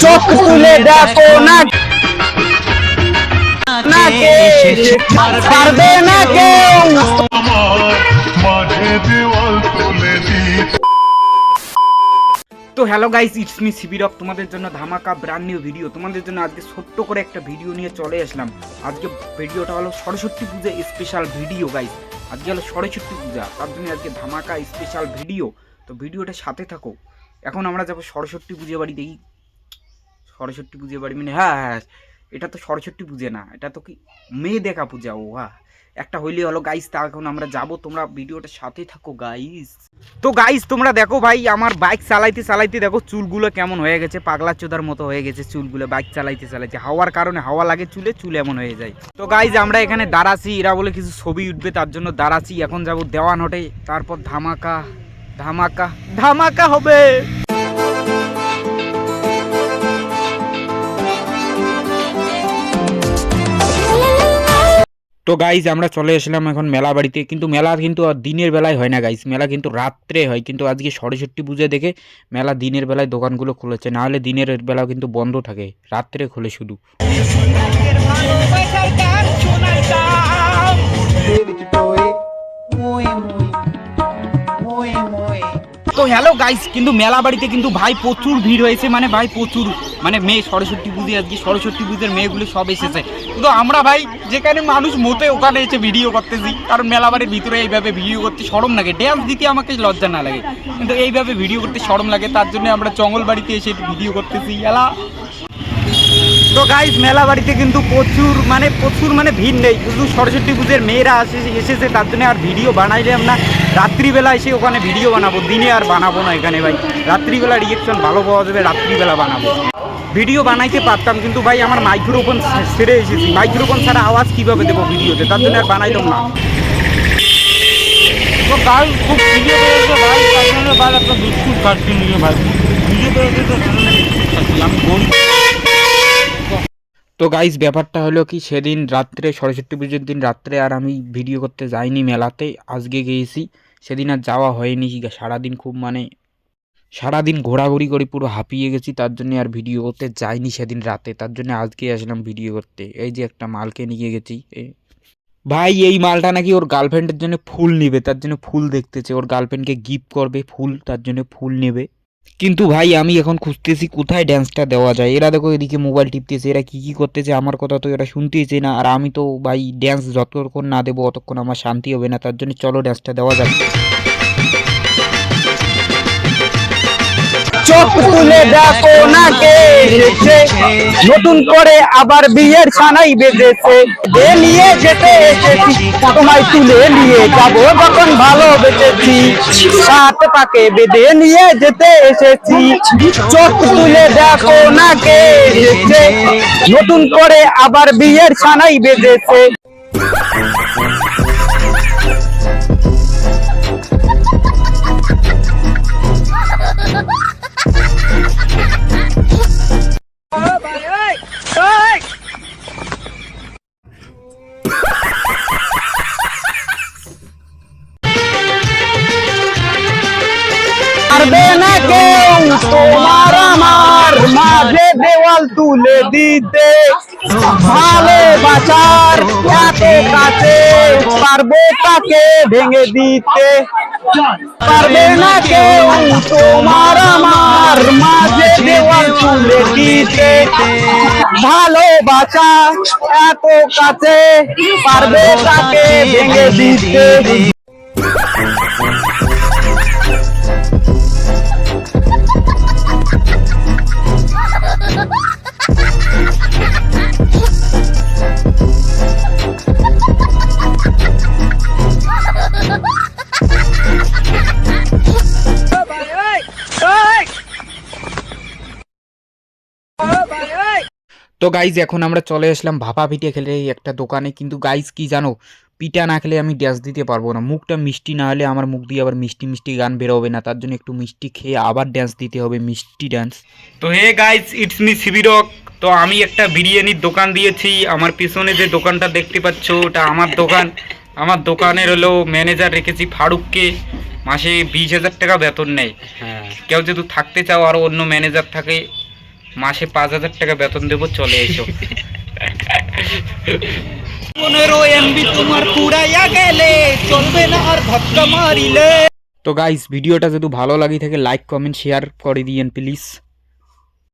চোখ তুলে দেখো না না কে পারবে না কেউ। তো হ্যালো গাইস, ইটস মি শিবিরক, তোমাদের জন্য ধামাকা ব্র্যান্ড নিউ ভিডিও। তোমাদের জন্য আজকে ছোট্ট করে একটা ভিডিও নিয়ে চলে আসলাম। আজকে ভিডিওটা হলো সরস্বতী পূজা স্পেশাল ভিডিও গাইস। আজকে হলো সরস্বতী পূজা, তার জন্য আজকে ধামাকা স্পেশাল ভিডিও। তো ভিডিওটা সাথে থাকো। এখন আমরা যাবো সরস্বতী পূজা বাড়ি। দেখি সরস্বতী পূজা বাড়ি মানে হ্যাঁ হ্যাঁ, এটা তো সরস্বতী পূজা না, এটা তো কি মেয়ে দেখা পূজা। ও হ্যাঁ, একটা হইলে হলো গাইস। তা এখন আমরা যাবো, তোমরা ভিডিওটা সাথে থাকো গাইস। তো গাইস তোমরা দেখো ভাই, আমার বাইক চালাইতে চালাইতে দেখো চুলগুলো কেমন হয়ে গেছে, পাগলা চোদার মতো হয়ে গেছে চুলগুলো। বাইক চালাইতে চালাইতে হাওয়ার কারণে হাওয়া লাগে চুলে, চুল এমন হয়ে যায়। তো গাইস আমরা এখানে দাঁড়াচ্ছি, এরা বলে কিছু ছবি উঠবে তার জন্য দাঁড়াচ্ছি। এখন যাবো দেওয়ান হোটে, তারপর ধামাকা ধামাকা ধামাকা হবে। তো গাইজ আমরা চলে এসলাম এখন মেলা বাড়িতে। কিন্তু মেলা কিন্তু দিনের বেলায় হয় না গাইজ, মেলা কিন্তু রাত্রে হয়। কিন্তু আজকে সরস্বতী পূজা দেখে মেলা দিনের বেলায় দোকানগুলো খুলেছে, না হলে দিনের বেলাও কিন্তু বন্ধ থাকে, রাত্রে খোলে শুধু। তো হ্যালো গাইস, কিন্তু মেলা বাড়িতে কিন্তু ভাই প্রচুর ভিড় হয়েছে, মানে ভাই প্রচুর, মানে মেয়ে সরস্বতী পুজো, আজকে সরস্বতী পুজোর মেয়েগুলো সব এসেছে। কিন্তু আমরা ভাই যেখানে মানুষ মতে ওখানে এসে ভিডিও করতেছি, কারণ মেলা বাড়ির ভিতরে এইভাবে ভিডিও করতে শরম লাগে। ড্যান্স দিতে আমাকে লজ্জা না লাগে, কিন্তু এইভাবে ভিডিও করতে শরম লাগে, তার জন্য আমরা জঙ্গল বাড়িতে এসে ভিডিও করতেছি এলা। তো গাইজ মেলা বাড়িতে কিন্তু প্রচুর মানে ভিড় নেই, শুধু সরস্বতী পুজোর মেয়েরা এসেছে, তার জন্য আর ভিডিও বানাইলাম না। রাত্রিবেলা এসে ওখানে ভিডিও বানাবো, দিনে আর বানাবো না এখানে ভাই। রাত্রিবেলা রিয়েকশন ভালো পাওয়া যাবে, রাত্রিবেলা বানাবো। ভিডিও বানাইতে পারতাম, কিন্তু ভাই আমার মাইক্রোফোন ছেড়ে এসেছি, মাইক্রোফোন ছাড়া আওয়াজ কীভাবে দেবো ভিডিওতে, তার জন্য আর বানাইলাম না। তো গাই খুব ভিডিও পেয়েছে ভাই, তার জন্য ভাই একটা বিস্কুট খাচ্ছি নিয়ে ভাই, ভিডিও পেয়েছে তো বিস্কুট খাচ্ছি আমি বলি। তো গাইজ ব্যাপারটা হলো কি, সেদিন রাত্রে সরস্বতী পুজোর দিন রাত্রে আর আমি ভিডিও করতে যাইনি মেলাতে, আজকে গিয়েছি। সেদিন আর যাওয়া হয়নি, সারাদিন খুব সারাদিন ঘোরাঘুরি করে পুরো হাঁপিয়ে গেছি, তার জন্য আর ভিডিও করতে যাইনি সেদিন রাতে, তার জন্য আজকে আসলাম ভিডিও করতে। এই যে একটা মালকে নিয়ে গেছি ভাই, এই মালটা নাকি ওর গার্লফ্রেন্ডের জন্য ফুল নেবে, তার জন্য ফুল দেখতেছে, ওর গার্লফ্রেন্ডকে গিফট করবে ফুল, তার জন্য ফুল নেবে। কিন্তু ভাই আমি এখন খুঁজতেছি কোথায় ড্যান্সটা দেওয়া যায়। এরা দেখো এদিকে মোবাইল টিপতেছে, এরা কি করতেছে আমার কথা তো এরা শুনতেইছে না। আর আমি তো ভাই ড্যান্স যতক্ষণ না দেবো অতক্ষণ আমার শান্তি হবে না, তার জন্য চলো ড্যান্সটা দেওয়া যাবে। চোখ তুলে দেখো না কে এসেছে, নতুন করে আবার বিয়ের ছানাই বেজেছে। এ নিয়ে যেতে এসেছি, তোমায় তুলে নিয়ে যাবো যখন ভালোবেসেছি, সাত পাকে বেঁধে নিয়ে যেতে এসেছি। চোখ তুলে দেখো না কে এসেছে, নতুন করে আবার বিয়ের ছানাই বেজেছে। পারবে না কেউ তোমার আমার মাঝে দেওয়াল তুলে দিতে, ভালোবাসার এত কাছে পারবো তাকে ভেঙে দিতে। পারবে না কেউ তোমার আমার মাঝে দেওয়াল তুলে দিতে, ভালোবাসা এত কাছে পারবে তাকে ভেঙে দিতে। তো গাইজ এখন আমরা চলে আসলাম ভাপা পিঠে খেলে একটা দোকানে। কিন্তু গাইজ কি জানো, পিঠা না খেলে আমি ড্যান্স দিতে পারবো না, মুখটা মিষ্টি না হলে আমার মুখ দিয়ে আবার মিষ্টি মিষ্টি গান বেরোবে না, তার জন্য একটু মিষ্টি খেয়ে আবার ড্যান্স দিতে হবে, মিষ্টি ড্যান্স। তো হে গাইজ, ইটস মি শিবিরক। তো আমি একটা বিরিয়ানির দোকান দিয়েছি, আমার পিছনে যে দোকানটা দেখতে পাচ্ছ ওটা আমার দোকান। আমার দোকানের হলো ম্যানেজার রেখেছি ফারুককে, মাসে 20,000 টাকা বেতন নেয়। কেউ যদি থাকতে চাও, আরও অন্য ম্যানেজার থাকে, মাসে 5,000 টাকা বেতন দেবো, চলে এসো। 15 MB তোমার পুরাইয়া গেলে চলবে না আর ধাক্কা মারিলে। তো গাইস ভিডিওটা যদি ভালো লাগি থাকে লাইক কমেন্ট শেয়ার করে দিয়েন প্লিজ।